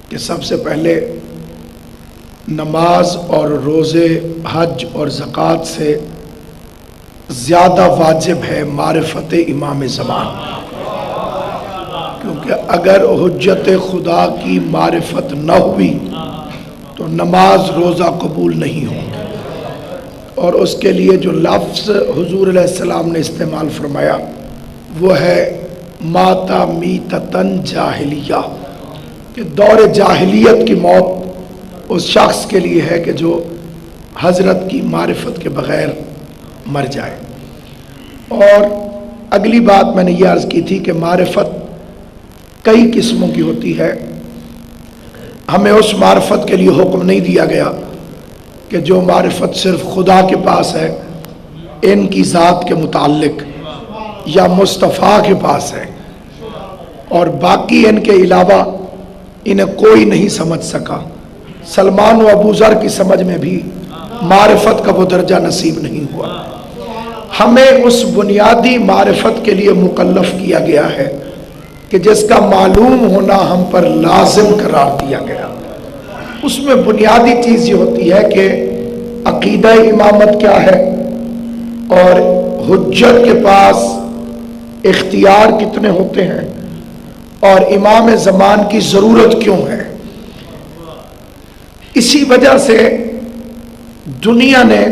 کہ سب سے پہلے نماز اور روزے، حج اور زکوٰۃ سے زیادہ واجب ہے معرفت امام زمان، کیونکہ اگر حجت خدا کی معرفت نہ ہوئی تو نماز روزہ قبول نہیں ہوگی۔ اور اس کے لیے جو لفظ حضور علیہ السلام نے استعمال فرمایا وہ ہے ماتا میتتن جاہلیہ، کہ دور جاہلیت کی موت اس شخص کے لیے ہے کہ جو حضرت کی معرفت کے بغیر مر جائے۔ اور اگلی بات میں نے یہ عرض کی تھی کہ معرفت کئی قسموں کی ہوتی ہے۔ ہمیں اس معرفت کے لیے حکم نہیں دیا گیا کہ جو معرفت صرف خدا کے پاس ہے، ان کی ذات کے متعلق یا مصطفیٰ کے پاس ہے، اور باقی ان کے علاوہ انہیں کوئی نہیں سمجھ سکا۔ سلمان و ابو ذر کی سمجھ میں بھی معرفت کا وہ درجہ نصیب نہیں ہوا۔ ہمیں اس بنیادی معرفت کے لیے مکلف کیا گیا ہے کہ جس کا معلوم ہونا ہم پر لازم قرار دیا گیا۔ اس میں بنیادی چیز یہ ہوتی ہے کہ عقیدہ امامت کیا ہے، اور حجت کے پاس اختیار کتنے ہوتے ہیں، اور امام زمان کی ضرورت کیوں ہے۔ اسی وجہ سے دنیا نے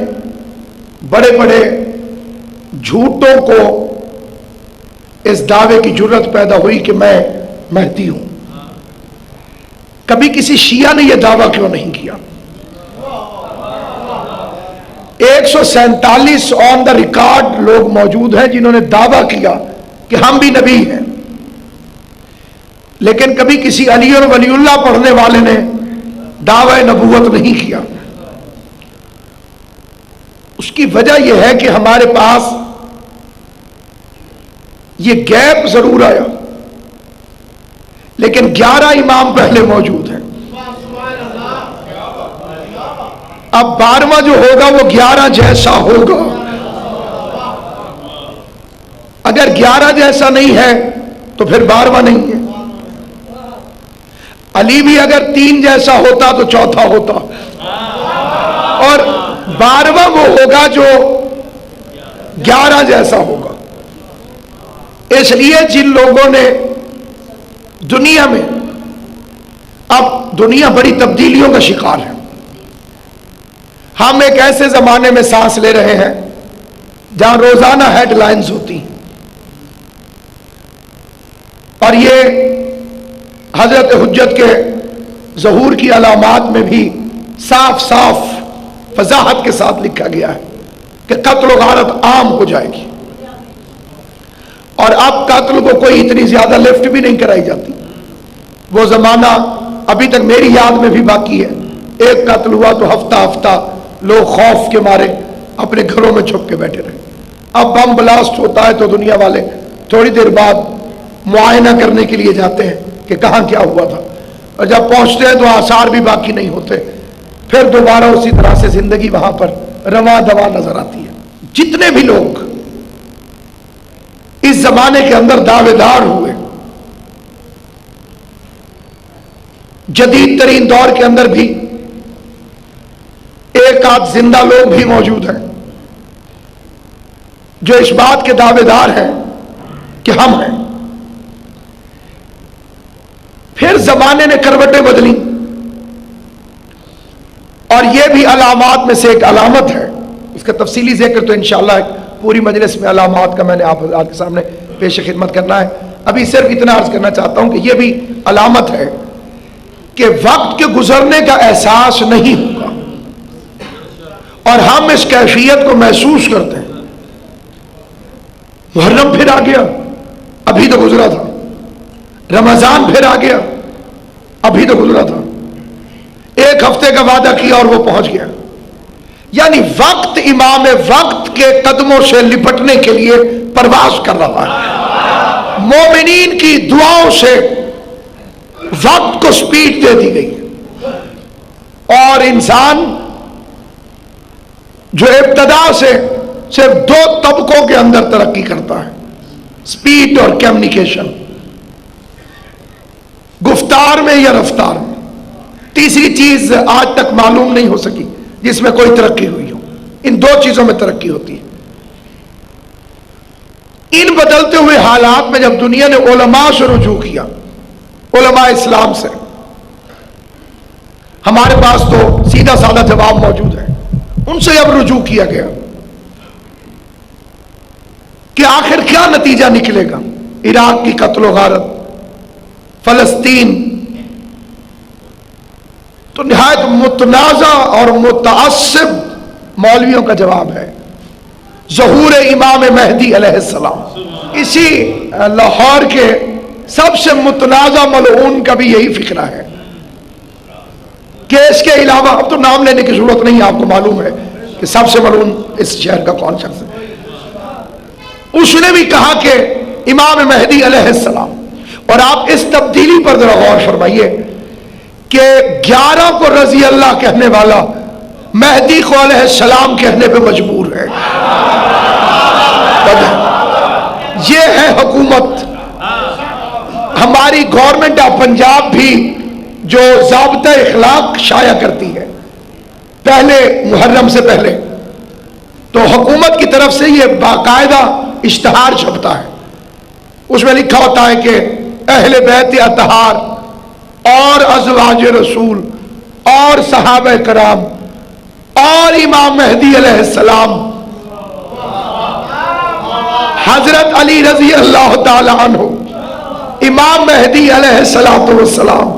بڑے بڑے جھوٹوں کو اس دعوے کی جرت پیدا ہوئی کہ میں مہدی ہوں۔ کبھی کسی شیعہ نے یہ دعویٰ کیوں نہیں کیا؟ 147 آن دا ریکارڈ لوگ موجود ہیں جنہوں نے دعویٰ کیا کہ ہم بھی نبی ہیں، لیکن کبھی کسی علی اور ولی اللہ پڑھنے والے نے دعوی نبوت نہیں کیا۔ اس کی وجہ یہ ہے کہ ہمارے پاس یہ گیپ ضرور آیا، لیکن 11 امام پہلے موجود ہیں۔ اب 12واں جو ہوگا وہ 11 جیسا ہوگا۔ اگر 11 جیسا نہیں ہے تو پھر 12واں نہیں ہے۔ علی بھی اگر 3 جیسا ہوتا تو چوتھا ہوتا، اور 12واں وہ ہوگا جو 11 جیسا ہوگا۔ اس لیے جن لوگوں نے دنیا میں، اب دنیا بڑی تبدیلیوں کا شکار ہے، ہم ایک ایسے زمانے میں سانس لے رہے ہیں جہاں روزانہ ہیڈ لائنز ہوتی ہیں، اور یہ حضرت حجت کے ظہور کی علامات میں بھی صاف صاف وضاحت کے ساتھ لکھا گیا ہے کہ قتل و غارت عام ہو جائے گی، اور اب قتل کو کوئی اتنی زیادہ لفٹ بھی نہیں کرائی جاتی۔ وہ زمانہ ابھی تک میری یاد میں بھی باقی ہے، ایک قتل ہوا تو ہفتہ ہفتہ لوگ خوف کے مارے اپنے گھروں میں چھپ کے بیٹھے رہے۔ اب بم بلاسٹ ہوتا ہے تو دنیا والے تھوڑی دیر بعد معائنہ کرنے کے لیے جاتے ہیں کہ کہاں کیا ہوا تھا، اور جب پہنچتے ہیں تو آثار بھی باقی نہیں ہوتے، پھر دوبارہ اسی طرح سے زندگی وہاں پر رواں دواں نظر آتی ہے۔ جتنے بھی لوگ اس زمانے کے اندر دعوے دار ہوئے، جدید ترین دور کے اندر بھی ایک آدھ زندہ لوگ بھی موجود ہیں جو اس بات کے دعوے دار ہیں کہ ہم ہیں۔ پھر زمانے نے کروٹیں بدلی، اور یہ بھی علامات میں سے ایک علامت ہے، اس کا تفصیلی ذکر تو انشاءاللہ ایک پوری مجلس میں علامات کا میں نے آپ کے سامنے پیش خدمت کرنا ہے۔ ابھی صرف اتنا عرض کرنا چاہتا ہوں کہ یہ بھی علامت ہے کہ وقت کے گزرنے کا احساس نہیں ہوگا، اور ہم اس کیفیت کو محسوس کرتے ہیں۔ محرم پھر آ گیا، ابھی تو گزرا تھا، رمضان پھر آ گیا، ابھی تو گزرا تھا، ایک ہفتے کا وعدہ کیا اور وہ پہنچ گیا۔ یعنی وقت امام وقت کے قدموں سے لپٹنے کے لیے پرواز کر رہا ہے۔ مومنین کی دعاؤں سے وقت کو سپیڈ دے دی گئی ہے، اور انسان جو ابتدا سے صرف 2 طبقوں کے اندر ترقی کرتا ہے، سپیڈ اور کمیونیکیشن، گفتار میں یا رفتار میں۔ تیسری چیز آج تک معلوم نہیں ہو سکی جس میں کوئی ترقی ہوئی ہو. ان دو چیزوں میں ترقی ہوتی ہے. ان بدلتے ہوئے حالات میں جب دنیا نے علماء سے رجوع کیا، علماء اسلام سے، ہمارے پاس تو سیدھا سادہ جواب موجود ہے، ان سے اب رجوع کیا گیا کہ آخر کیا نتیجہ نکلے گا. عراق کی قتل و غارت، فلسطین، تو نہایت متنازع اور متعصب مولویوں کا جواب ہے ظہور امام مہدی علیہ السلام. اسی لاہور کے سب سے متنازع ملعون کا بھی یہی فکرہ ہے کہ اس کے علاوہ، اب تو نام لینے کی ضرورت نہیں، آپ کو معلوم ہے کہ سب سے ملعون اس شہر کا کون شخص ہے. اس نے بھی کہا کہ امام مہدی علیہ السلام، اور آپ اس تبدیلی پر ذرا غور فرمائیے کہ 11 کو رضی اللہ کہنے والا مہدی کو علیہ السلام کہنے پہ مجبور ہے. یہ ہے حکومت. ہماری گورنمنٹ آف پنجاب بھی جو ضابطہ اخلاق شائع کرتی ہے پہلے محرم سے پہلے، تو حکومت کی طرف سے یہ باقاعدہ اشتہار چھپتا ہے. اس میں لکھا ہوتا ہے کہ اہل بیت اطہار اور ازواج رسول اور صحابہ کرام اور امام مہدی علیہ السلام، حضرت علی رضی اللہ تعالی عنہ، امام مہدی علیہ السلام،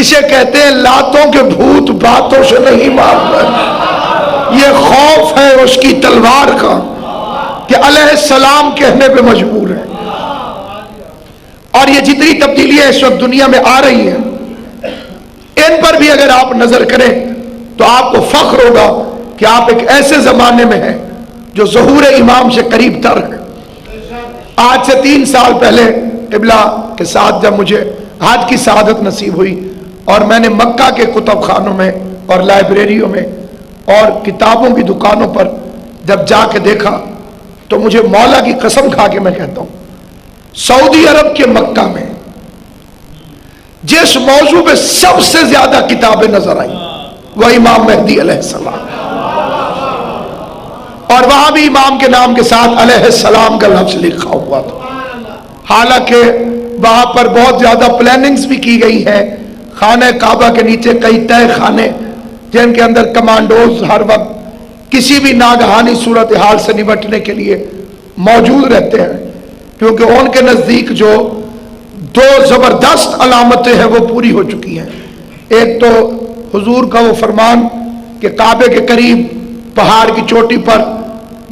اسے کہتے ہیں لاتوں کے بھوت باتوں سے نہیں مارتے. یہ خوف ہے اس کی تلوار کا کہ علیہ السلام کہنے پہ مجبور ہے. اور یہ جتنی تبدیلیاں اس وقت دنیا میں آ رہی ہیں، ان پر بھی اگر آپ نظر کریں تو آپ کو فخر ہوگا کہ آپ ایک ایسے زمانے میں ہیں جو ظہور امام سے قریب تر ہے. آج سے 3 سال پہلے قبلہ کے ساتھ جب مجھے حج کی سعادت نصیب ہوئی اور میں نے مکہ کے کتب خانوں میں اور لائبریریوں میں اور کتابوں کی دکانوں پر جب جا کے دیکھا تو مجھے مولا کی قسم کھا کے میں کہتا ہوں، سعودی عرب کے مکہ میں جس موضوع پہ سب سے زیادہ کتابیں نظر آئیں وہ امام مہدی علیہ السلام، اور وہاں بھی امام کے نام کے ساتھ علیہ السلام کا لفظ لکھا ہوا تھا. حالانکہ وہاں پر بہت زیادہ پلاننگز بھی کی گئی ہیں. خانہ کعبہ کے نیچے کئی تہہ خانے جن کے اندر کمانڈوز ہر وقت کسی بھی ناگہانی صورتحال سے نمٹنے کے لیے موجود رہتے ہیں، کیونکہ ان کے نزدیک جو 2 زبردست علامتیں ہیں وہ پوری ہو چکی ہیں. ایک تو حضور کا وہ فرمان کہ کعبے کے قریب پہاڑ کی چوٹی پر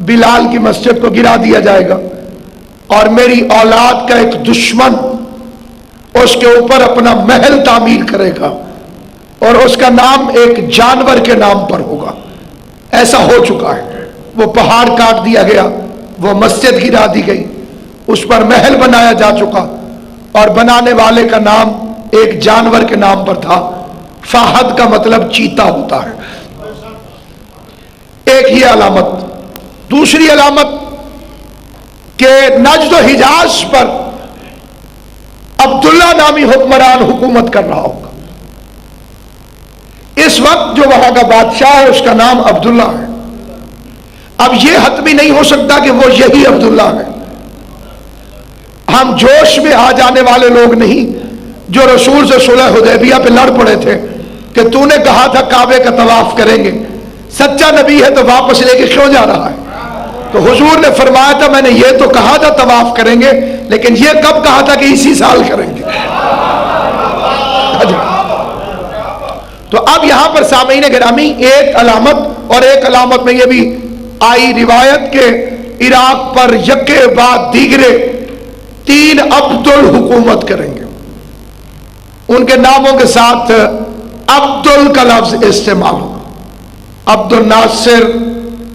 بلال کی مسجد کو گرا دیا جائے گا، اور میری اولاد کا ایک دشمن اس کے اوپر اپنا محل تعمیر کرے گا اور اس کا نام ایک جانور کے نام پر ہوگا. ایسا ہو چکا ہے. وہ پہاڑ کاٹ دیا گیا، وہ مسجد گرا دی گئی، اس پر محل بنایا جا چکا، اور بنانے والے کا نام ایک جانور کے نام پر تھا. فہد کا مطلب چیتا ہوتا ہے. ایک یہ علامت. دوسری علامت کہ نجد و حجاز پر عبداللہ نامی حکمران حکومت کر رہا ہوگا. اس وقت جو وہاں کا بادشاہ ہے اس کا نام عبداللہ ہے. اب یہ حتمی نہیں ہو سکتا کہ وہ یہی عبداللہ ہے. ہم جوش میں آ جانے والے لوگ نہیں جو رسول سے صلح حدیبیہ پہ لڑ پڑے تھے کہ تو نے کہا تھا کعبے کا طواف کریں گے، سچا نبی ہے تو واپس لے کے کیوں جا رہا ہے؟ تو حضور نے فرمایا تھا میں نے یہ تو کہا تھا طواف کریں گے، لیکن یہ کب کہا تھا کہ اسی سال کریں گے. تو اب یہاں پر سامعین گرامی ایک علامت، اور ایک علامت میں یہ بھی آئی روایت کے عراق پر یکے بعد دیگرے 3 عبدل حکومت کریں گے. ان کے ناموں کے ساتھ عبدل کا لفظ استعمال ہوگا. عبد الناصر،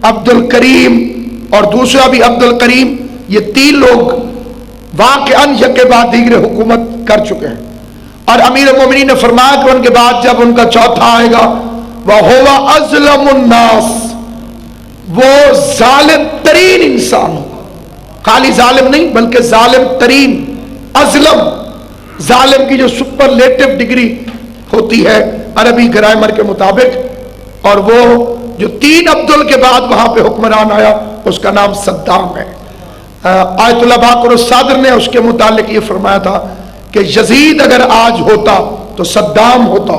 عبد الکریم اور دوسرا بھی عبد الکریم. یہ 3 لوگ واقعاً یکے بعد دیگرے حکومت کر چکے ہیں. اور امیر المومنین نے فرمایا کہ ان کے بعد جب ان کا چوتھا آئے گا وَهُوَ أَظْلَمُ النَّاسِ، وہ ظالم ترین انسان ہوگا. خالی ظالم نہیں بلکہ ظالم ترین. ظالم کی جو سپرلیٹو ڈگری ہوتی ہے عربی گرامر کے مطابق، اور وہ جو 3 عبدال کے بعد وہاں پہ حکمران آیا اس کا نام صدام ہے۔ آیت اللہ باقر الصادر نے اس کے متعلق یہ فرمایا تھا کہ یزید اگر آج ہوتا تو صدام ہوتا،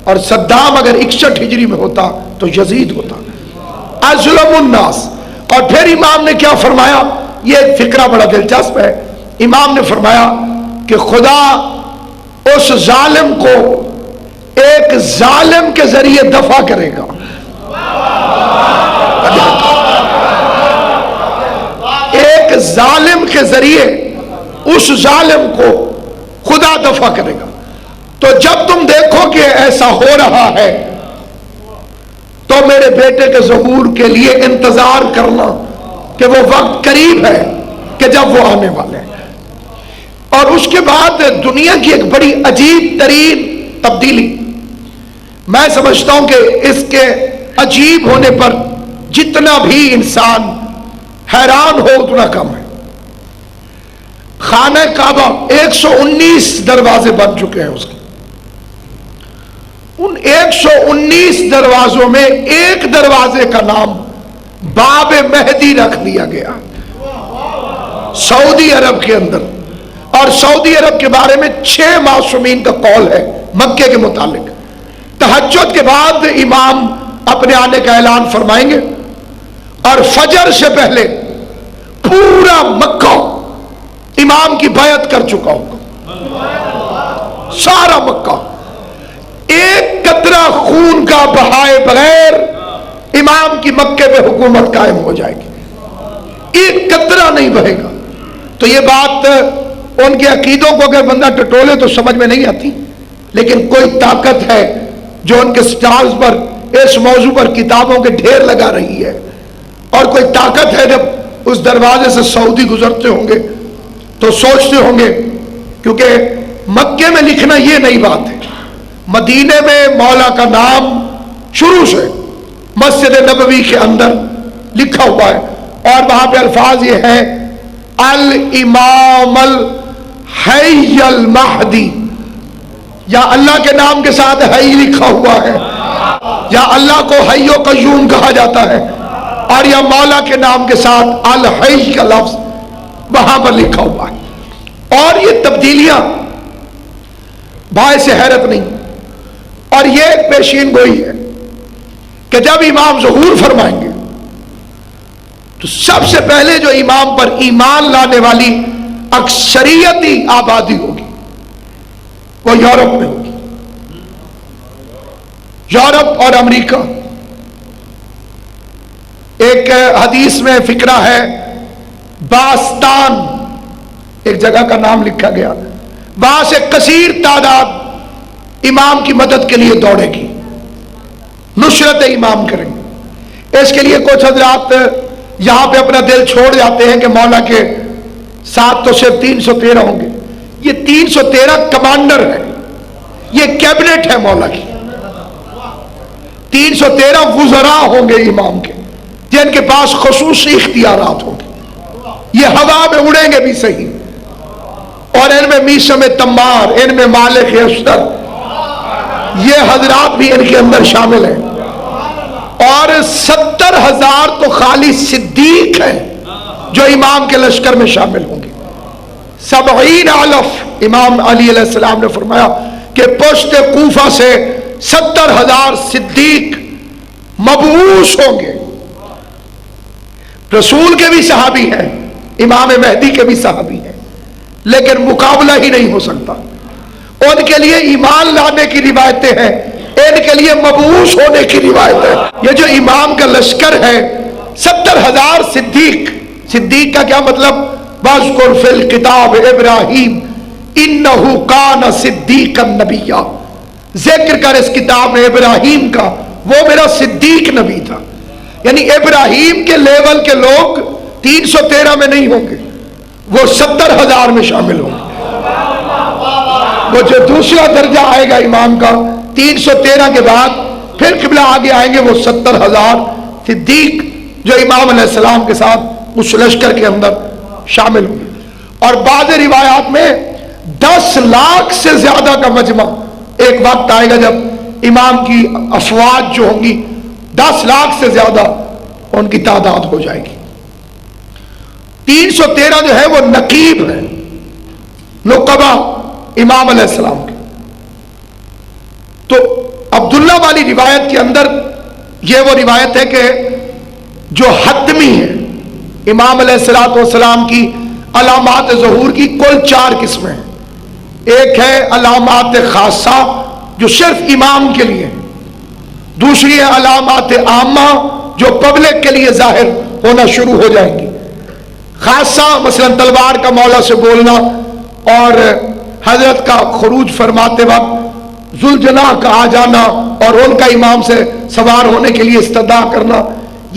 اور صدام اگر 61 ہجری میں ہوتا تو یزید ہوتا۔ اظلم الناس۔ اور پھر امام نے کیا فرمایا، یہ فقرہ بڑا دلچسپ ہے، امام نے فرمایا کہ خدا اس ظالم کو ایک ظالم کے ذریعے دفع کرے گا۔ ایک ظالم کے ذریعے اس ظالم کو خدا دفع کرے گا۔ تو جب تم دیکھو کہ ایسا ہو رہا ہے تو میرے بیٹے کے ظہور کے لیے انتظار کرنا کہ وہ وقت قریب ہے کہ جب وہ آنے والے ہیں۔ اور اس کے بعد دنیا کی ایک بڑی عجیب ترین تبدیلی، میں سمجھتا ہوں کہ اس کے عجیب ہونے پر جتنا بھی انسان حیران ہو اتنا کم ہے۔ خانہ کعبہ 119 دروازے بن چکے ہیں اس کے، ان 119 دروازوں میں ایک دروازے کا نام باب مہدی رکھ دیا گیا سعودی عرب کے اندر، اور سعودی عرب کے بارے میں 6 معصومین کا قول ہے مکے کے متعلق۔ تہجد کے بعد امام اپنے آنے کا اعلان فرمائیں گے، اور فجر سے پہلے پورا مکہ امام کی بیعت کر چکا ہوگا، سارا مکہ ایک قطرہ خون کا بہائے بغیر امام کی مکے پہ حکومت قائم ہو جائے گی، ایک قطرہ نہیں بہے گا۔ تو یہ بات ان کے عقیدوں کو اگر بندہ ٹٹولے تو سمجھ میں نہیں آتی، لیکن کوئی طاقت ہے جو ان کے سٹارز پر اس موضوع پر کتابوں کے ڈھیر لگا رہی ہے، اور کوئی طاقت ہے جب اس دروازے سے سعودی گزرتے ہوں گے تو سوچتے ہوں گے، کیونکہ مکے میں لکھنا یہ نئی بات ہے، مدینے میں مولا کا نام شروع سے مسجد نبوی کے اندر لکھا ہوا ہے، اور وہاں پہ الفاظ یہ ہے الامام الحی المہدی، یا اللہ کے نام کے ساتھ حی لکھا ہوا ہے، یا اللہ کو حی و قیوم کہا جاتا ہے، اور یا مولا کے نام کے ساتھ الحی کا لفظ وہاں پر لکھا ہوا ہے۔ اور یہ تبدیلیاں باعث حیرت نہیں، اور یہ ایک پیشین گوئی ہے کہ جب امام ظہور فرمائیں گے تو سب سے پہلے جو امام پر ایمان لانے والی اکثریتی آبادی ہوگی وہ یورپ میں ہوگی، یورپ اور امریکہ۔ ایک حدیث میں فقرہ ہے باستان، ایک جگہ کا نام لکھا گیا، وہاں سے کثیر تعداد امام کی مدد کے لیے دوڑے گی، نصرت امام کریں گے۔ اس کے لیے کچھ حضرات یہاں پہ اپنا دل چھوڑ جاتے ہیں کہ مولا کے ساتھ تو صرف 313 ہوں گے، یہ 313 کمانڈر ہے، یہ کیبنٹ ہے مولا کی، 313 وزراء ہوں گے امام کے جن کے پاس خصوصی اختیارات ہوں گے، یہ ہوا میں اڑیں گے بھی صحیح، اور ان میں میثم تمار، ان میں مالک اشتر، یہ حضرات بھی ان کے اندر شامل ہیں، اور 70,000 تو خالی صدیق ہیں جو امام کے لشکر میں شامل ہوں گے۔ 70 الف، امام علی علیہ السلام نے فرمایا کہ پشت کوفہ سے 70,000 صدیق مبعوث ہوں گے، رسول کے بھی صحابی ہیں، امام مہدی کے بھی صحابی ہیں، لیکن مقابلہ ہی نہیں ہو سکتا۔ ان کے لیے ایمان لانے کی روایتیں ہیں، ان کے لیے مبعوث ہونے کی روایت ہے۔ یہ جو امام کا لشکر ہے 70,000 صدیق، صدیق کا کیا مطلب؟ وَاذْكُرْ فِي الْكِتَابِ ابراہیم اِنَّهُ كَانَ صِدِّيقًا نَبِيًّا، ذکر کر اس کتاب میں ابراہیم کا، وہ میرا صدیق نبی تھا۔ یعنی ابراہیم کے لیول کے لوگ 313 میں نہیں ہوں گے، وہ 70,000 میں شامل ہوں گے۔ وہ جو دوسرا درجہ آئے گا امام کا 313 کے بعد، پھر قبلہ آگے آئیں گے وہ 70,000 صدیق جو امام علیہ السلام کے ساتھ اس لشکر کے اندر شامل ہوں گے۔ اور بعض روایات میں 10 لاکھ سے زیادہ کا مجمع، ایک وقت آئے گا جب امام کی افواج جو ہوں گی 10 لاکھ سے زیادہ ان کی تعداد ہو جائے گی۔ 313 جو ہے وہ نقیب ہے، نقبہ امام علیہ السلام کے۔ تو عبداللہ والی روایت کے اندر یہ وہ روایت ہے کہ جو حتمی ہے امام علیہ السلام کی علامات ظہور کی کل 4 قسمیں ہیں۔ ایک ہے علامات خاصہ جو صرف امام کے لیے ہے، دوسری ہے علامات عامہ جو پبلک کے لیے ظاہر ہونا شروع ہو جائیں گی۔ خاصہ مثلا تلوار کا مولا سے بولنا اور حضرت کا خروج فرماتے وقت ذوالجناح کا آ جانا اور ان کا امام سے سوار ہونے کے لیے استدعا کرنا،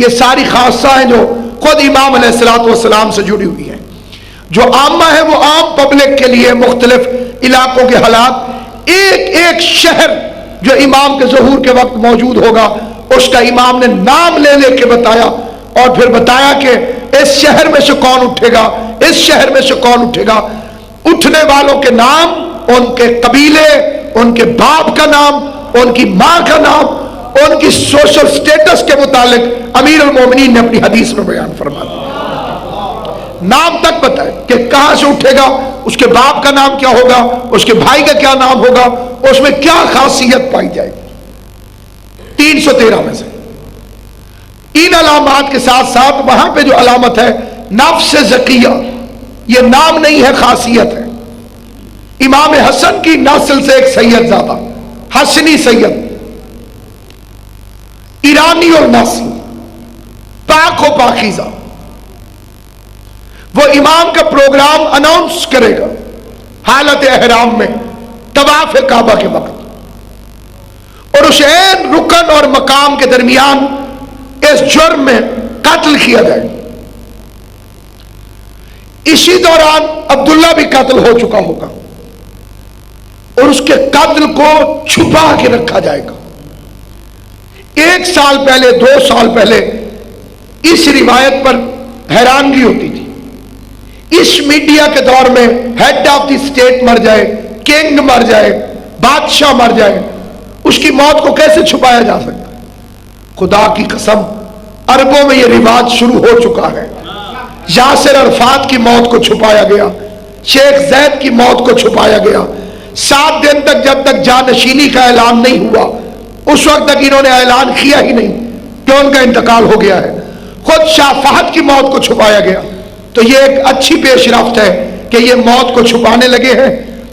یہ ساری خاصہ ہیں جو خود امام علیہ السلام سے جڑی ہوئی ہیں۔ جو عامہ ہے وہ عام پبلک کے لیے مختلف علاقوں کے حالات، ایک شہر جو امام کے ظہور کے وقت موجود ہوگا اس کا امام نے نام لے لے کے بتایا، اور پھر بتایا کہ اس شہر میں سے کون اٹھے گا، اس شہر میں سے کون اٹھے گا۔ اٹھنے والوں کے نام، ان کے قبیلے، ان کے باپ کا نام، ان کی ماں کا نام، ان کی سوشل سٹیٹس کے متعلق امیر المومنین نے اپنی حدیث میں بیان فرما دیا۔ نام تک بتائے کہ کہاں سے اٹھے گا، اس کے باپ کا نام کیا ہوگا، اس کے بھائی کا کیا نام ہوگا، اس میں کیا خاصیت پائی جائے گی۔ 313 میں سے ان علامات کے ساتھ ساتھ وہاں پہ جو علامت ہے نفس زکیہ، یہ نام نہیں ہے، خاصیت ہے۔ امام حسن کی نسل سے ایک سید زادہ، حسنی سید، ایرانی النسل، پاک و پاکیزہ، وہ امام کا پروگرام اناؤنس کرے گا حالت احرام میں طواف کعبہ کے وقت، اور اس عین رکن اور مقام کے درمیان اس جرم میں قتل کیا جائے۔ اسی دوران عبداللہ بھی قتل ہو چکا ہوگا، اور اس کے قتل کو چھپا کے رکھا جائے گا۔ 1 سال پہلے، 2 سال پہلے اس روایت پر حیرانگی ہوتی تھی۔ اس میڈیا کے دور میں ہیڈ آف دی اسٹیٹ مر جائے، کنگ مر جائے، بادشاہ مر جائے، اس کی موت کو کیسے چھپایا جا سکتا ہے؟ خدا کی قسم عربوں میں یہ رواج شروع ہو چکا ہے۔ یاسر عرفات کی موت کو چھپایا گیا، شیخ زید کی موت کو چھپایا گیا۔ 7 دن تک جب تک جانشینی کا اعلان نہیں ہوا، اس وقت تک انہوں نے اعلان کیا ہی نہیں کہ ان کا انتقال ہو گیا ہے۔ خود شاہ فہد کی موت کو چھپایا گیا۔ تو یہ ایک اچھی پیش رفت ہے کہ یہ موت کو چھپانے لگے ہیں،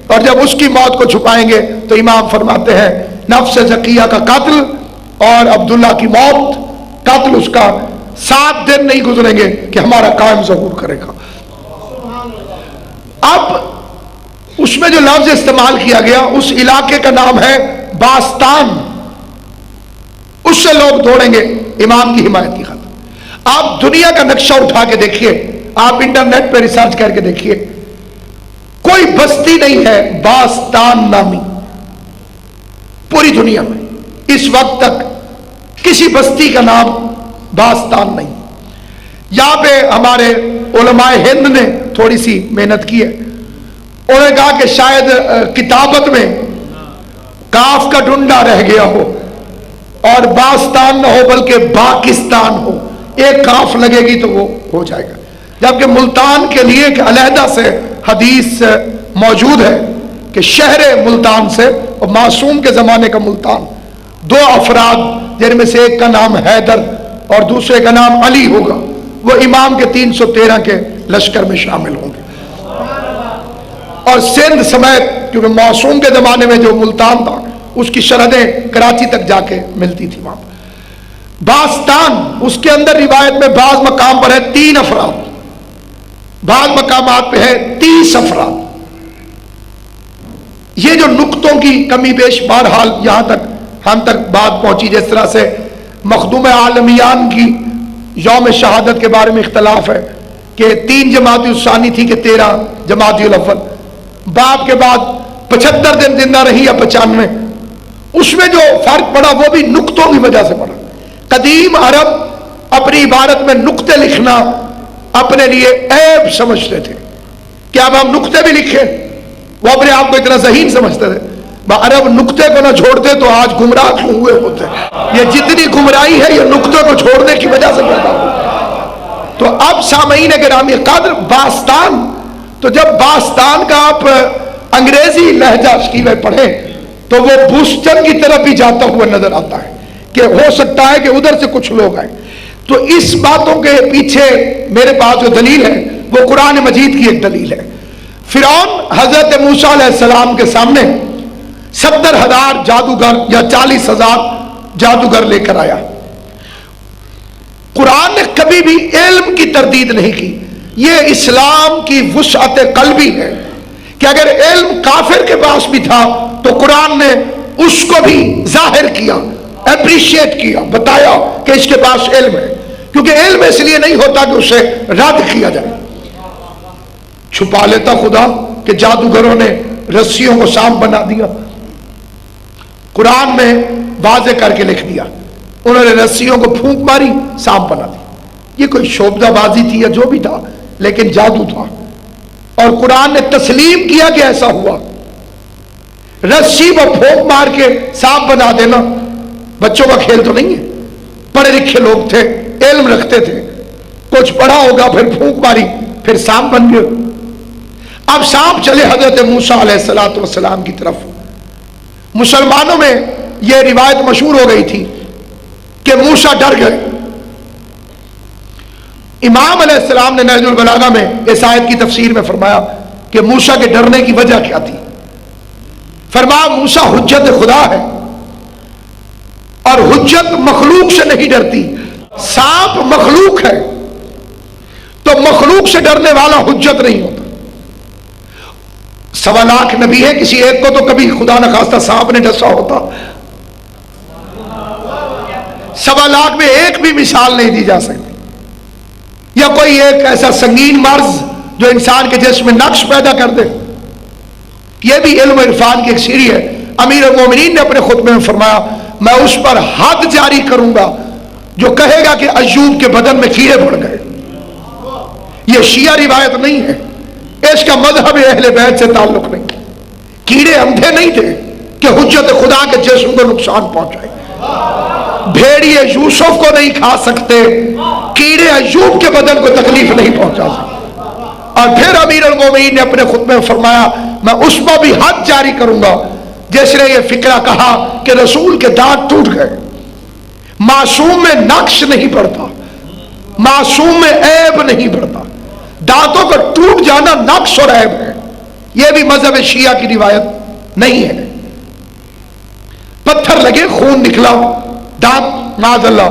اور جب اس کی موت کو چھپائیں گے تو امام فرماتے ہیں نفس زکیہ کا قتل اور عبداللہ کی موت، قتل اس کا 7 دن نہیں گزریں گے کہ ہمارا قائم ظہور کرے گا۔ اب اس میں جو لفظ استعمال کیا گیا اس علاقے کا نام ہے باستان، اس سے لوگ دوڑیں گے امام کی حمایت کی خاطر۔ آپ دنیا کا نقشہ اٹھا کے دیکھیے، آپ انٹرنیٹ پہ ریسرچ کر کے دیکھیے، کوئی بستی نہیں ہے باستان نامی پوری دنیا میں اس وقت تک کسی بستی کا نام باستان نہیں۔ یہاں پہ ہمارے علماء ہند نے تھوڑی سی محنت کی ہے، انہوں نے کہا کہ شاید کتابت میں کاف کا ڈنڈا رہ گیا ہو اور باستان نہ ہو بلکہ پاکستان ہو، ایک کاف لگے گی تو وہ ہو جائے گا۔ جبکہ ملتان کے لیے ایک علیحدہ سے حدیث موجود ہے کہ شہر ملتان سے، اور معصوم کے زمانے کا ملتان، 2 افراد جن میں سے ایک کا نام حیدر اور دوسرے کا نام علی ہوگا، وہ امام کے 313 کے لشکر میں شامل ہوں گے۔ اور سندھ سمیت، کیونکہ معصوم کے زمانے میں جو ملتان تھا اس کی سرحدیں کراچی تک جا کے ملتی تھی وہاں پر۔ باستان، اس کے اندر روایت میں بعض مقام پر ہے 3 افراد، بعض مقامات پہ ہے 30 افراد۔ یہ جو نقطوں کی کمی بیش، بہرحال یہاں تک ہم تک بات پہنچی، جس طرح سے مخدوم عالمیان کی یوم شہادت کے بارے میں اختلاف ہے کہ 3 جمادی الثانی تھی کہ 13 جمادی الاول، باپ کے بعد 75 دن زندہ رہی یا 95، اس میں جو فرق پڑا وہ بھی نقطوں کی وجہ سے پڑا۔ قدیم عرب اپنی عبارت میں نقطے لکھنا اپنے لیے عیب سمجھتے تھے کہ اب ہم نقطے بھی لکھیں، وہ اپنے آپ کو اتنا ذہین سمجھتے تھے۔ عرب نقطے کو نہ چھوڑتے تو آج گمراہ کیوں ہوئے ہوتے؟ یہ جتنی گمراہی ہے یہ نقطے کو چھوڑنے کی وجہ سے پیدا ہوئی۔ تو اب سامعین گرامی قدر باستان، تو جب باستان کا آپ انگریزی لہجہ شکیوے پڑھیں تو وہ بوسٹن کی طرف بھی جاتا ہوا نظر آتا ہے کہ ہو سکتا ہے کہ ادھر سے کچھ لوگ آئیں۔ تو اس باتوں کے پیچھے میرے پاس جو دلیل ہے وہ قرآن مجید کی ایک دلیل ہے۔ فرعون حضرت موسیٰ علیہ السلام کے سامنے 70,000 جادوگر یا 40,000 جادوگر لے کر آیا۔ قرآن نے کبھی بھی علم کی تردید نہیں کی۔ یہ اسلام کی وسعت قلبی ہے کہ اگر علم کافر کے پاس بھی تھا تو قرآن نے اس کو بھی ظاہر کیا، اپریشیٹ کیا، بتایا کہ اس کے پاس علم ہے، کیونکہ علم اس لیے نہیں ہوتا کہ اسے رد کیا جائے۔ چھپا لیتا خدا کہ جادوگروں نے رسیوں کو سانپ بنا دیا، قرآن میں واضح کر کے لکھ دیا، انہوں نے رسیوں کو پھونک ماری، سانپ بنا دیا۔ یہ کوئی شوبدہ بازی تھی یا جو بھی تھا، لیکن جادو تھا، اور قرآن نے تسلیم کیا کہ ایسا ہوا۔ رسی کو پھونک مار کے سانپ بنا دینا بچوں کا کھیل تو نہیں ہے، پڑھے لکھے لوگ تھے، علم رکھتے تھے، کچھ پڑھا ہوگا، پھر پھونک ماری، پھر سانپ بن گئے۔ اب سانپ چلے حضرت موسیٰ علیہ السلام کی طرف۔ مسلمانوں میں یہ روایت مشہور ہو گئی تھی کہ موسیٰ ڈر گئے۔ امام علیہ السلام نے نہج البلاغہ میں اس آیت کی تفسیر میں فرمایا کہ موسیٰ کے ڈرنے کی وجہ کیا تھی۔ فرمایا موسیٰ حجت خدا ہے، اور حجت مخلوق سے نہیں ڈرتی۔ سانپ مخلوق ہے تو مخلوق سے ڈرنے والا حجت نہیں ہوتا۔ 1.25 لاکھ نبی ہے، کسی ایک کو تو کبھی خدا نہ خواستہ سانپ نے ڈسا ہوتا؟ 1.25 لاکھ میں ایک بھی مثال نہیں دی جا سکتی، یا کوئی ایک ایسا سنگین مرض جو انسان کے جسم میں نقش پیدا کر دے۔ یہ بھی علم و عرفان کی ایک سیڑھی ہے۔ امیر المومنین نے اپنے خطبے میں فرمایا میں اس پر حد جاری کروں گا جو کہے گا کہ ایوب کے بدن میں کیڑے بڑھ گئے۔ یہ شیعہ روایت نہیں ہے، اس کا مذہب اہل بیت سے تعلق نہیں۔ کیڑے اندھے نہیں تھے کہ حجت خدا کے جسم کو نقصان پہنچائے۔ بھیڑیے یوسف کو نہیں کھا سکتے، کیڑے ایوب کے بدن کو تکلیف نہیں پہنچا سکتے۔ اور پھر امیر المومنین نے اپنے خطبے میں فرمایا میں اس پر بھی حد جاری کروں گا جس نے یہ فکرہ کہا کہ رسول کے دانت ٹوٹ گئے۔ معصوم میں نقش نہیں پڑتا، معصوم میں عیب نہیں پڑتا، دانتوں کا ٹوٹ جانا نقش اور عیب ہے۔ یہ بھی مذہب شیعہ کی روایت نہیں ہے۔ پتھر لگے، خون نکلا، دانت معاذ اللہ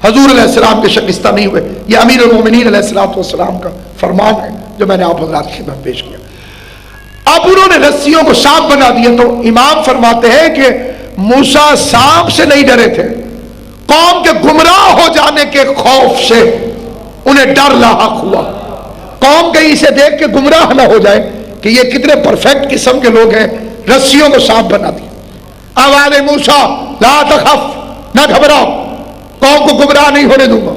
حضور علیہ السلام کے شکستہ نہیں ہوئے، یہ امیر المومنین علیہ السلام کا فرمان ہے جو میں نے آپ حضرات کی خدمت پیش کیا۔ اب انہوں نے رسیوں کو سانپ بنا دیا، تو امام فرماتے ہیں کہ موسیٰ سانپ سے نہیں ڈرے تھے، قوم کے گمراہ ہو جانے کے خوف سے انہیں ڈر لاحق ہوا۔ قوم کہیں اسے دیکھ کے گمراہ نہ ہو جائے کہ یہ کتنے پرفیکٹ قسم کے لوگ ہیں، رسیوں کو سانپ بنا دیا۔ آواز موسیٰ لا تخف، نہ گھبراؤ، قوم کو گمراہ نہیں ہونے دوں گا۔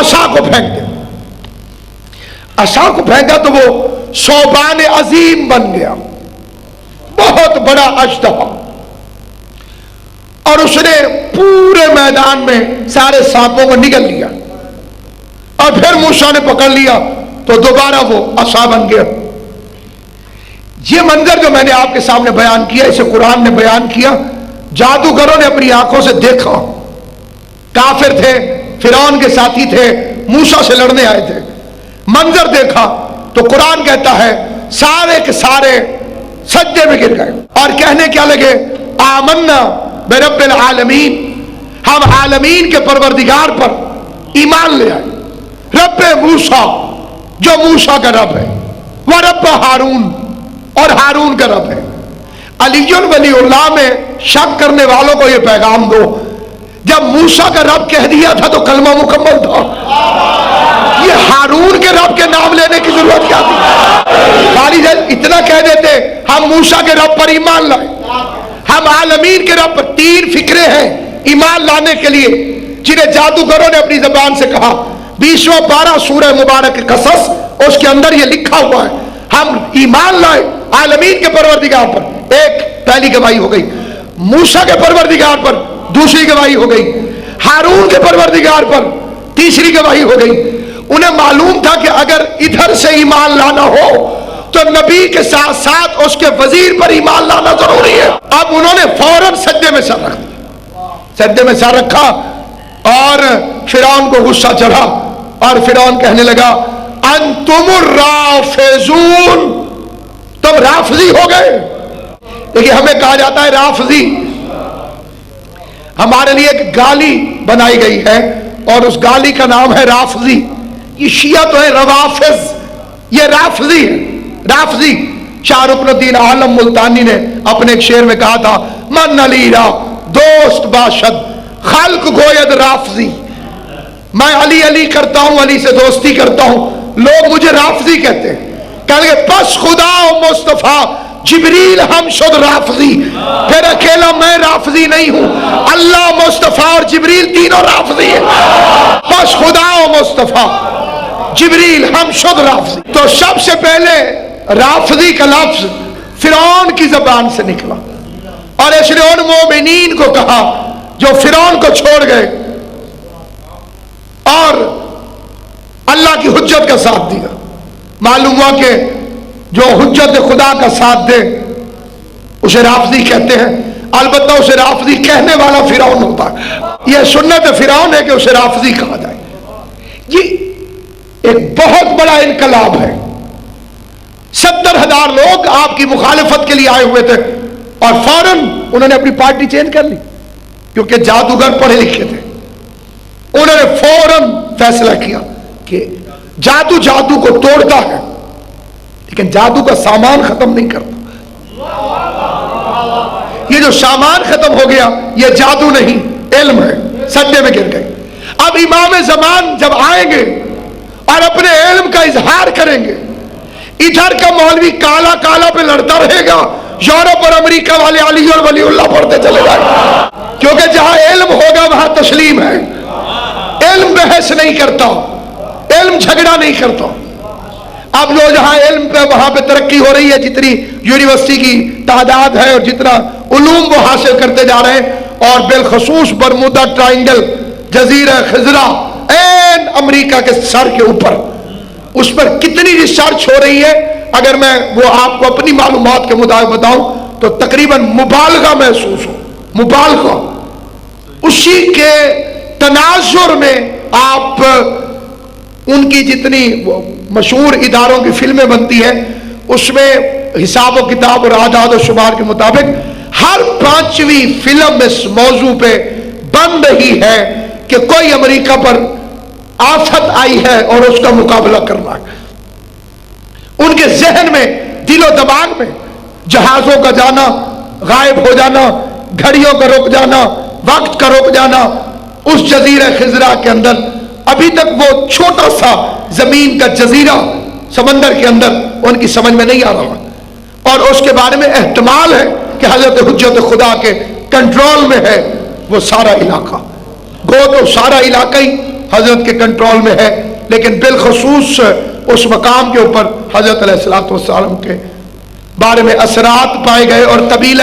عصا کو پھینک دیا، عصا کو پھینکا تو وہ ثعبان عظیم بن گیا، بہت بڑا اژدہا، اور اس نے پورے میدان میں سارے سانپوں کو نگل لیا، اور پھر موسیٰ نے پکڑ لیا تو دوبارہ وہ عصا بن گیا۔ یہ منظر جو میں نے آپ کے سامنے بیان کیا اسے قرآن نے بیان کیا، جادوگروں نے اپنی آنکھوں سے دیکھا، کافر تھے، فرعون کے ساتھی تھے، موسیٰ سے لڑنے آئے تھے، منظر دیکھا تو قرآن کہتا ہے سارے کے سارے سجدے میں گر گئے اور کہنے کیا لگے آمنا برب العالمین، ہم عالمین کے پروردگار پر ایمان لے آئے، رب موسیٰ جو موسیٰ کا رب ہے، وہ رب ہارون اور ہارون کا رب ہے۔ علی ولی اللہ میں شک کرنے والوں کو یہ پیغام دو، جب موسیٰ کا رب کہہ دیا تھا تو کلمہ مکمل تھا، یہ ہارون کے رب کے نام لینے کی ضرورت کیا تھی؟ خالی اتنا کہہ دیتے ہم موسیٰ کے رب پر ایمان لائے، ہم عالمین کے رب پر۔ 3 فکرے ہیں ایمان لانے کے لیے جنہیں جادوگروں نے اپنی زبان سے کہا۔ 20واں پارہ سورہ مبارک قصص، اس کے اندر یہ لکھا ہوا ہے ہم ایمان لائے عالمین کے پروردگار پر۔ ایک پہلی گواہی ہو گئی، موسیٰ کے پروردگار پر دوسری گواہی ہو گئی، ہارون کے پروردگار پر تیسری گواہی ہو گئی۔ انہیں معلوم تھا کہ اگر ادھر سے ایمان لانا ہو تو نبی کے ساتھ ساتھ اس کے وزیر پر ایمان لانا ضروری ہے۔ اب انہوں نے فوراً سجدے میں سر رکھ دیا، سجدے میں سر رکھا، اور فرعون کو غصہ چڑھا، اور فرعون کہنے لگا انتم الرافضون، تم رافضی ہو گئے۔ دیکھیے ہمیں کہا جاتا ہے رافضی، ہمارے لیے ایک گالی بنائی گئی ہے اور اس گالی کا نام ہے رافضی۔ یہ شیعہ تو ہے روافض، یہ رافضی ہے، رافضی۔ شاہ رکن الدین عالم ملتانی نے اپنے ایک شعر میں کہا تھا من علی را دوست باشد خلق گوید رافضی، میں علی علی کرتا ہوں، علی سے دوستی کرتا ہوں، لوگ مجھے رافضی کہتے ہیں۔ کہنے گے بس خدا و مصطفیٰ جبریل ہم شد رافضی، پھر اکیلا میں رافضی نہیں ہوں، اللہ مصطفیٰ اور جبریل تینوں رافضی ہیں، بس خدا و مصطفیٰ جبریل ہم شد رافضی۔ تو سب سے پہلے رافضی کا لفظ فرعون کی زبان سے نکلا، اور اس نے ان مومنین کو کہا جو فرعون کو چھوڑ گئے اور اللہ کی حجت کا ساتھ دیا۔ معلوم ہوا کہ جو حجت خدا کا ساتھ دے اسے رافضی کہتے ہیں، البتہ اسے رافضی کہنے والا فرعون ہوتا ہے۔ یہ سنت فرعون ہے کہ اسے رافضی کہا جائے۔ یہ ایک بہت بڑا انقلاب ہے۔ 70,000 لوگ آپ کی مخالفت کے لیے آئے ہوئے تھے اور فوراً انہوں نے اپنی پارٹی چینج کر لی، کیونکہ جادوگر پڑھے لکھے تھے۔ انہوں نے فوراً فیصلہ کیا کہ جادو کو توڑتا ہے لیکن جادو کا سامان ختم نہیں کرتا۔ یہ جو سامان ختم ہو گیا یہ جادو نہیں، علم ہے، سجدے میں گر گئے۔ اب امام زمان جب آئیں گے اور اپنے علم کا اظہار کریں گے، ادھر کا مولوی کالا کالا پہ لڑتا رہے گا، یورپ اور امریکہ والے علی اور ولی اللہ پڑھتے چلے جائیں، کیونکہ جہاں علم ہوگا وہاں تسلیم ہے۔ علم بحث نہیں کرتا، علم جھگڑا نہیں کرتا۔ اب جو جہاں علم پہ وہاں پہ ترقی ہو رہی ہے، جتنی یونیورسٹی کی تعداد ہے اور جتنا علوم وہ حاصل کرتے جا رہے ہیں، اور بالخصوص برمودا ٹرائنگل، جزیرہ خضرہ این امریکہ کے سر کے اوپر، اس پر کتنی ریسرچ ہو رہی ہے، اگر میں وہ آپ کو اپنی معلومات کے مطابق بتاؤں تو تقریباً مبالغہ محسوس ہو، مبالغہ۔ اسی کے تناظر میں آپ ان کی جتنی مشہور اداروں کی فلمیں بنتی ہیں، اس میں حساب و کتاب اور اعداد و شمار کے مطابق ہر 5ویں فلم اس موضوع پہ بن رہی ہے کہ کوئی امریکہ پر آفت آئی ہے اور اس کا مقابلہ کرنا ہے۔ ان کے ذہن میں، دل و دماغ میں جہازوں کا جانا، غائب ہو جانا، گھڑیوں کا رک جانا، وقت کا رک جانا، اس جزیرہ خضرہ کے اندر ابھی تک وہ چھوٹا سا زمین کا جزیرہ سمندر کے اندر ان کی سمجھ میں نہیں آ رہا، اور اس کے بارے میں احتمال ہے کہ حضرت حجت خدا کے کنٹرول میں ہے وہ سارا علاقہ۔ گو تو سارا علاقہ ہی حضرت کے کنٹرول میں ہے، لیکن بالخصوص اس مقام کے اوپر حضرت علیہ الصلوۃ والسلام کے بارے میں اثرات پائے گئے۔ اور قبیلہ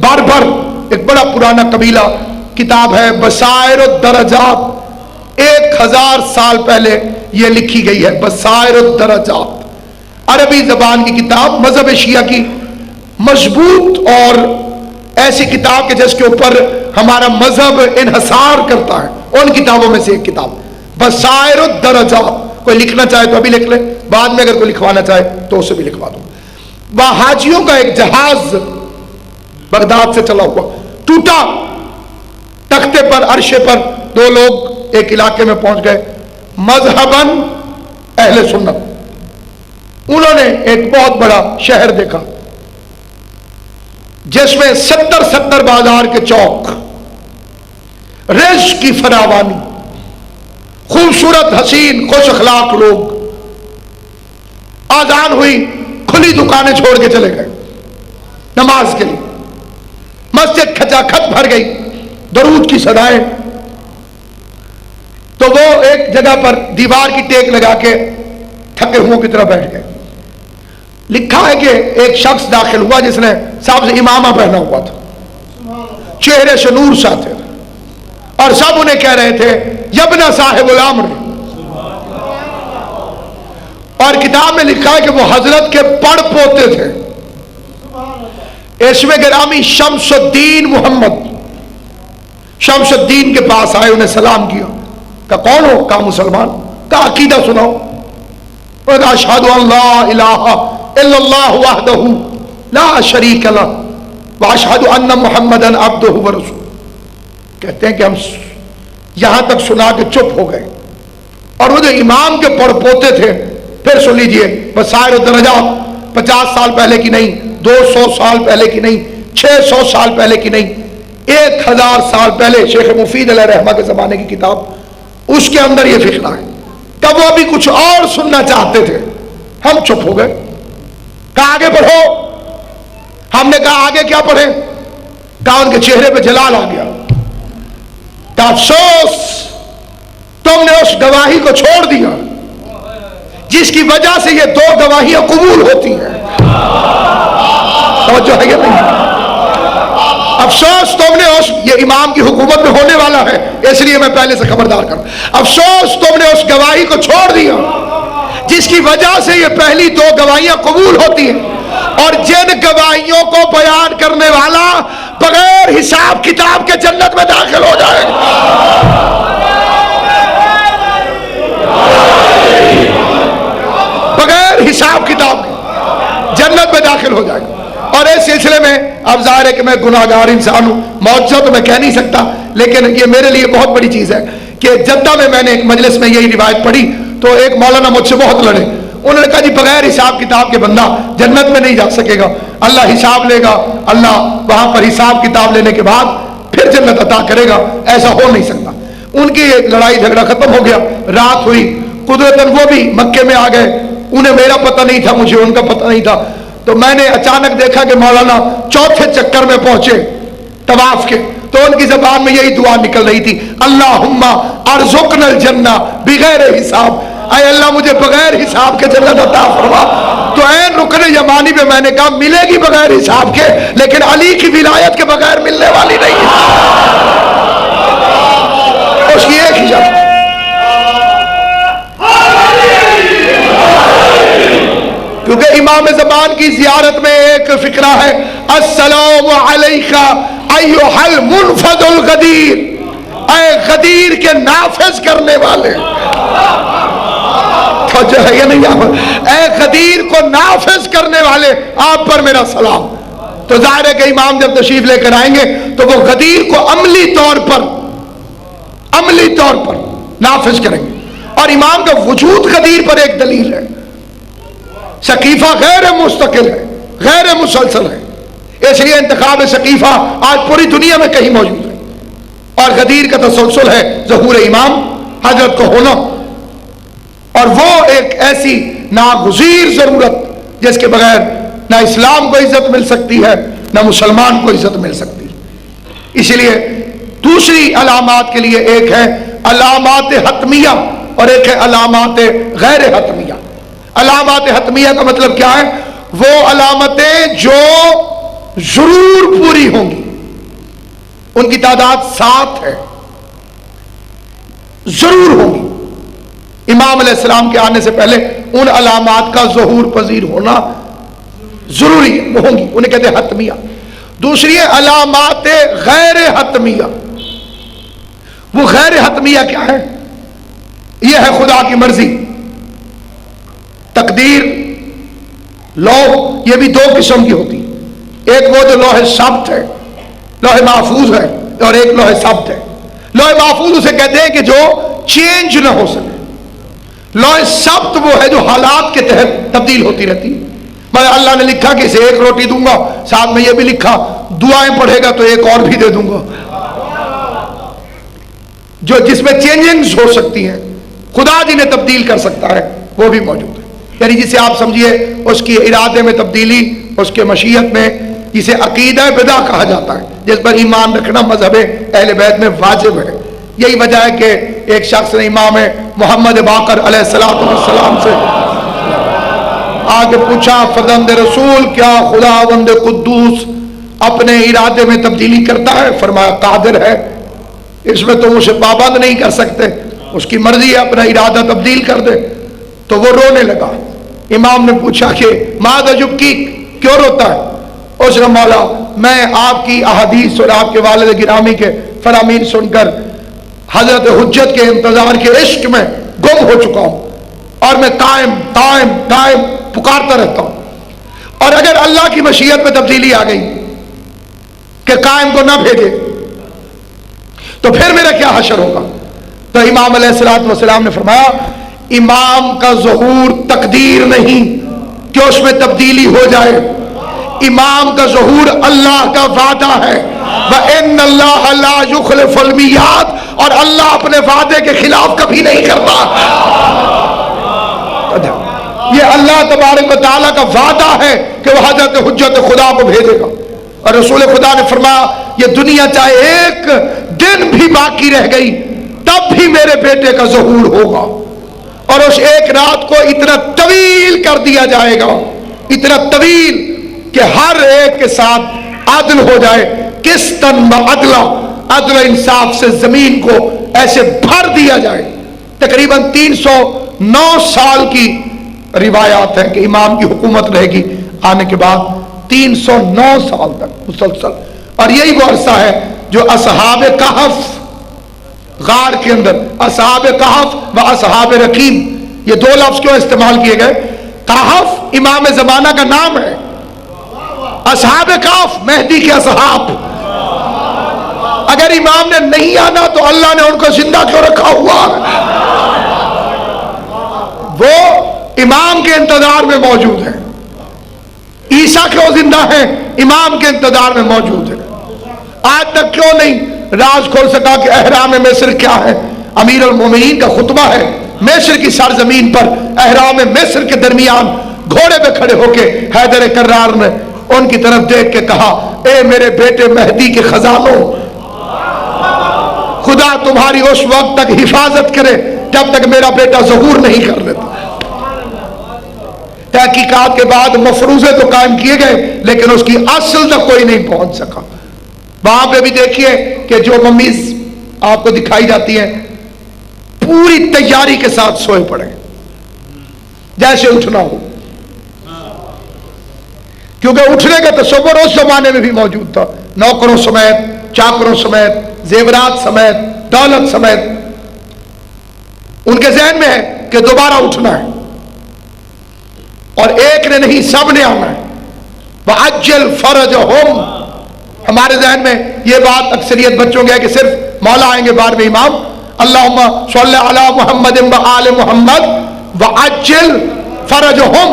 بربر، ایک بڑا پرانا قبیلہ، کتاب ہے بصائر الدرجات، 1000 سال پہلے یہ لکھی گئی ہے، بصائر الدرجات، عربی زبان کی کتاب، مذہب شیعہ کی مضبوط اور ایسی کتاب کہ جس کے اوپر ہمارا مذہب انحصار کرتا ہے، ان کتابوں میں سے ایک کتاب بصائر الدرجات۔ کوئی لکھنا چاہے تو ابھی لکھ لے، بعد میں اگر کوئی لکھوانا چاہے تو اسے بھی لکھوا دوں۔ وہاں حاجیوں کا ایک جہاز بغداد سے چلا ہوا ٹوٹا، تختے پر، عرشے پر 2 لوگ ایک علاقے میں پہنچ گئے، مذہباً اہل سنت۔ انہوں نے ایک بہت بڑا شہر دیکھا جس میں 70 بازار کے چوک، رزق کی فراوانی، خوبصورت حسین خوش اخلاق لوگ۔ آذان ہوئی، کھلی دکانیں چھوڑ کے چلے گئے نماز کے لیے، مسجد کھچا کھچ بھر گئی، درود کی صدائیں۔ تو وہ ایک جگہ پر دیوار کی ٹیک لگا کے تھکے ہوں کی طرح بیٹھ گئے۔ لکھا ہے کہ ایک شخص داخل ہوا جس نے سبز امامہ پہنا ہوا تھا، چہرے سے نور ساتے تھے، اور سب انہیں کہہ رہے تھے یبنا صاحب الامر، اور کتاب میں لکھا ہے کہ وہ حضرت کے پڑ پوتے تھے، اسم گرامی شمس الدین محمد۔ شمس الدین کے پاس آئے، انہیں سلام کیا، کہا کون ہو؟ کہا مسلمان۔ کہا عقیدہ سناؤ۔ کہا اشہد ان لا الہ الا اللہ وحدہ لا شریک لہ واشہد ان محمدا عبدہ ورسولہ۔ کہتے ہیں کہ ہم یہاں تک سنا کے چپ ہو گئے، اور وہ جو امام کے پڑ پوتے تھے، پھر سن لیجئے، بسائر و درجات 50 سال پہلے کی نہیں، 200 سال پہلے کی نہیں، 600 سال پہلے کی نہیں، 1000 سال پہلے شیخ مفید علیہ رحمہ کے زمانے کی کتاب، اس کے اندر یہ فقرہ ہے۔ تب وہ ابھی کچھ اور سننا چاہتے تھے، ہم چپ ہو گئے۔ کہا آگے پڑھو۔ ہم نے کہا آگے کیا پڑھیں؟ کہا ان کے چہرے پہ جلال آ گیا۔ کہا افسوس تم نے اس گواہی کو چھوڑ دیا جس کی وجہ سے یہ 2 گواہیاں قبول ہوتی ہیں۔ توجہ ہے یا نہیں؟ افسوس تم نے یہ امام کی حکومت میں ہونے والا ہے، اس لیے میں پہلے سے خبردار کروں، افسوس تم نے اس گواہی کو چھوڑ دیا جس کی وجہ سے یہ پہلی 2 گواہیاں قبول ہوتی ہیں، اور جن گواہیوں کو بیان کرنے والا بغیر حساب کتاب کے جنت میں داخل ہو جائے گا۔ بغیر حساب کتاب کے جنت میں داخل ہو جائے گا۔ اور اس سلسلے میں اب ظاہر ہے کہ میں گناہگار انسان ہوں، معجزہ تو میں کہہ نہیں سکتا، لیکن یہ میرے لیے بہت بڑی چیز ہے کہ جدہ میں نے ایک مجلس میں یہی روایت پڑھی تو ایک مولانا مجھ سے بہت لڑے، انہوں نے کہا جی بغیر حساب کتاب کے بندہ جنت میں نہیں جا سکے گا، اللہ حساب لے گا، اللہ وہاں پر حساب کتاب لینے کے بعد پھر جنت عطا کرے گا، ایسا ہو نہیں سکتا۔ ان کی لڑائی جھگڑا ختم ہو گیا، رات ہوئی، قدرتاً وہ بھی مکے میں آ گئے، انہیں میرا پتہ نہیں تھا، مجھے ان کا پتہ نہیں تھا، تو میں نے اچانک دیکھا کہ مولانا 4تھے چکر میں پہنچے طواف کے، تو ان کی زبان میں یہی دعا نکل رہی تھی، اللہم ارزقنا الجنہ بغیر حساب، اے اللہ مجھے بغیر حساب کے جنت عطا فرما۔ تو عین رکن یمانی پہ میں نے کہا ملے گی بغیر حساب کے، لیکن علی کی ولایت کے بغیر ملنے والی نہیں ہے، اس کی ایک ہی شرط، کیونکہ امام زمان کی زیارت میں ایک فقرہ ہے، السلام علیکہ ایھا المنفذ الغدیر، اے غدیر کے نافذ کرنے والے، جو ہے یہ نہیں، اے غدیر کو نافذ کرنے والے آپ پر میرا سلام۔ تو ظاہر ہے کہ امام جب تشریف لے کر آئیں گے تو وہ غدیر کو عملی طور پر نافذ کریں گے، اور امام کا وجود غدیر پر ایک دلیل ہے، سقیفہ غیر مستقل ہے، غیر مسلسل ہے، اس لیے انتخاب سقیفہ آج پوری دنیا میں کہیں موجود ہے، اور غدیر کا تسلسل ہے ظہور امام حضرت کو ہونا، اور وہ ایک ایسی ناگزیر ضرورت جس کے بغیر نہ اسلام کو عزت مل سکتی ہے نہ مسلمان کو عزت مل سکتی ہے۔ اس لیے دوسری علامات کے لیے ایک ہے علامات حتمیہ اور ایک ہے علامات غیر حتمیہ۔ علامات حتمیہ کا مطلب کیا ہے؟ وہ علامتیں جو ضرور پوری ہوں گی، ان کی تعداد 7 ہے، ضرور ہوں گی، امام علیہ السلام کے آنے سے پہلے ان علامات کا ظہور پذیر ہونا ضروری ہے، وہ ہوں گی، انہیں کہتے ہیں حتمیہ۔ دوسری ہے علامات غیر حتمیہ۔ وہ غیر حتمیہ کیا ہے؟ یہ ہے خدا کی مرضی، تقدیر، لوح، یہ بھی 2 قسم کی ہوتی، ایک وہ جو لوح ثبت ہے، لوح محفوظ ہے، اور ایک لوح ثبت ہے۔ لوح محفوظ اسے کہتے ہیں کہ جو چینج نہ ہو سکے، لوح ثبت وہ ہے جو حالات کے تحت تبدیل ہوتی رہتی ہے، مگر اللہ نے لکھا کہ اسے 1 روٹی دوں گا، ساتھ میں یہ بھی لکھا دعائیں پڑھے گا تو 1 اور بھی دے دوں گا، جو جس میں چینجنگز ہو سکتی ہیں، خدا جنہیں تبدیل کر سکتا ہے وہ بھی موجود ہے، یعنی جسے آپ سمجھیے اس کی ارادے میں تبدیلی، اس کے مشیت میں، جسے عقیدہ بدع کہا جاتا ہے، جس پر ایمان رکھنا مذہب اہل بیت میں واجب ہے۔ یہی وجہ ہے کہ ایک شخص نے امام محمد باقر علیہ السلام سے آگے پوچھا فرزند رسول کیا خداوند قدوس اپنے ارادے میں تبدیلی کرتا ہے؟ فرمایا قادر ہے، اس میں تم اسے پابند نہیں کر سکتے، اس کی مرضی ہے اپنا ارادہ تبدیل کر دے۔ تو وہ رونے لگا۔ امام نے پوچھا کہ ماذا یبکی، کیوں روتا ہے؟ اس نے مولا میں آپ کی احادیث اور آپ کے والد گرامی کے فرامین سن کر حضرت حجت کے انتظار کے عشق میں گم ہو چکا ہوں، اور میں قائم پکارتا رہتا ہوں، اور اگر اللہ کی مشیت میں تبدیلی آ گئی کہ قائم کو نہ بھیجے تو پھر میرا کیا حشر ہوگا؟ تو امام علیہ السلام نے فرمایا امام کا ظہور تقدیر نہیں کہ اس میں تبدیلی ہو جائے، امام کا ظہور اللہ کا وعدہ ہے، وَإِنَّ اللَّهَ لَا يُخْلِفُ الْمِيعَادَ، اور اللہ اپنے وعدے کے خلاف کبھی نہیں کرتا۔ یہ اللہ تبارک و تعالیٰ کا وعدہ ہے کہ وہ حضرت حجت خدا کو بھیجے گا، اور رسول خدا نے فرمایا یہ دنیا چاہے ایک دن بھی باقی رہ گئی تب بھی میرے بیٹے کا ظہور ہوگا، اور اس ایک رات کو اتنا طویل کر دیا جائے گا، اتنا طویل کہ ہر ایک کے ساتھ عدل ہو جائے، قسطاً وعدلا، عدل و انصاف سے زمین کو ایسے بھر دیا جائے۔ تقریباً 309 سال کی روایات ہیں کہ امام کی حکومت رہے گی آنے کے بعد 309 سال تک مسلسل، اور یہی وہ عرصہ ہے جو اصحاب کہف غار کے اندر، اصحاب کہف و اصحاب رقیم، یہ دو لفظ کیوں استعمال کیے گئے؟ کہف امام زمانہ کا نام ہے، اصحاب کہف مہدی کے اصحاب۔ اگر امام نے نہیں آنا تو اللہ نے ان کو زندہ کیوں رکھا ہوا؟ وہ امام کے انتظار میں موجود ہیں، عیسیٰ کیوں زندہ ہیں؟ امام کے انتظار میں موجود ہیں۔ آج تک کیوں نہیں راز کھول سکا کہ احرام مصر کیا ہے؟ امیر المومنین کا خطبہ ہے، مصر کی سرزمین پر احرام مصر کے درمیان گھوڑے پہ کھڑے ہو کے حیدر کرار نے ان کی طرف دیکھ کے کہا اے میرے بیٹے مہدی کے خزانوں، خدا تمہاری اس وقت تک حفاظت کرے جب تک میرا بیٹا ظہور نہیں کر لیتا۔ تحقیقات کے بعد مفروضے تو قائم کیے گئے لیکن اس کی اصل تک کوئی نہیں پہنچ سکا۔ وہاں پہ بھی دیکھیے کہ جو ممیز آپ کو دکھائی جاتی ہیں پوری تیاری کے ساتھ سوئے پڑے جیسے اٹھنا ہو، کیونکہ اٹھنے کا تصور اس زمانے میں بھی موجود تھا، نوکروں سمیت، چاکروں سمیت، زیورات سمیت، دولت سمیت، ان کے ذہن میں ہے کہ دوبارہ اٹھنا ہے، اور ایک نے نہیں سب نے آنا ہے۔ وَعَجِّلْ فَرَجَهُمْ، ہمارے ذہن میں یہ بات اکثریت بچوں کے ہے کہ صرف مولا آئیں گے بعد میں امام، اللہم صلی علی محمد وآل محمد وعجل فرجہم،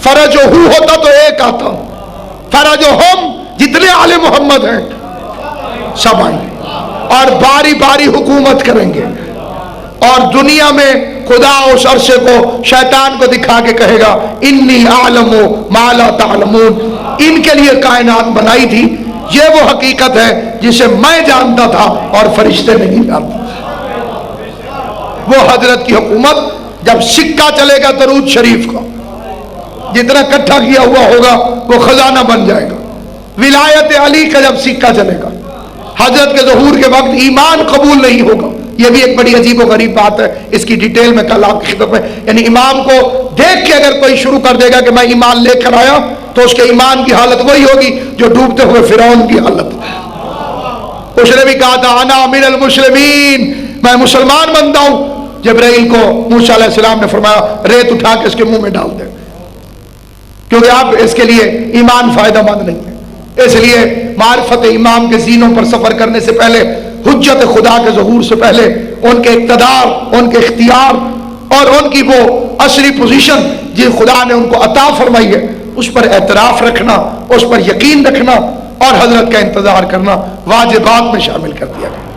فرجہو ہوتا تو ایک آتا، فرجہم جتنے آل محمد ہیں سب آئیں گے اور باری باری حکومت کریں گے، اور دنیا میں خدا اس عرصے کو شیطان کو دکھا کے کہے گا انی اعلم ما لا تعلمون، ان کے لیے کائنات بنائی تھی، یہ وہ حقیقت ہے جسے میں جانتا تھا اور فرشتے نہیں جانتے۔ وہ حضرت کی حکومت جب سکہ چلے گا درود شریف کا جتنا اکٹھا کیا ہوا ہوگا وہ خزانہ بن جائے گا۔ ولایت علی کا جب سکہ چلے گا، حضرت کے ظہور کے وقت ایمان قبول نہیں ہوگا، یہ بھی ایک بڑی عجیب و غریب بات ہے، اس کی ڈیٹیل میں کل آپ کی خدمت میں، یعنی امام کو دیکھ کے اگر کوئی شروع کر دے گا کہ میں ایمان لے کر آیا تو اس کے ایمان کی حالت وہی ہوگی جو ڈوبتے ہوئے فرعون کی حالت۔ اس نے بھی کہا تھا انا من المسلمین، میں مسلمان بنتا ہوں۔ جبرائیل کو موسیٰ علیہ السلام نے فرمایا ریت اٹھا کے اس کے منہ میں ڈال دے، کیونکہ اب اس کے لیے ایمان فائدہ مند نہیں ہے۔ اس لیے معرفت امام کے زینوں پر سفر کرنے سے پہلے، حجت خدا کے ظہور سے پہلے، ان کے اقتدار، ان کے اختیار اور ان کی وہ اصلی پوزیشن جس خدا نے ان کو عطا فرمائی ہے اس پر اعتراف رکھنا، اس پر یقین رکھنا اور حضرت کا انتظار کرنا واجبات میں شامل کر دیا گیا۔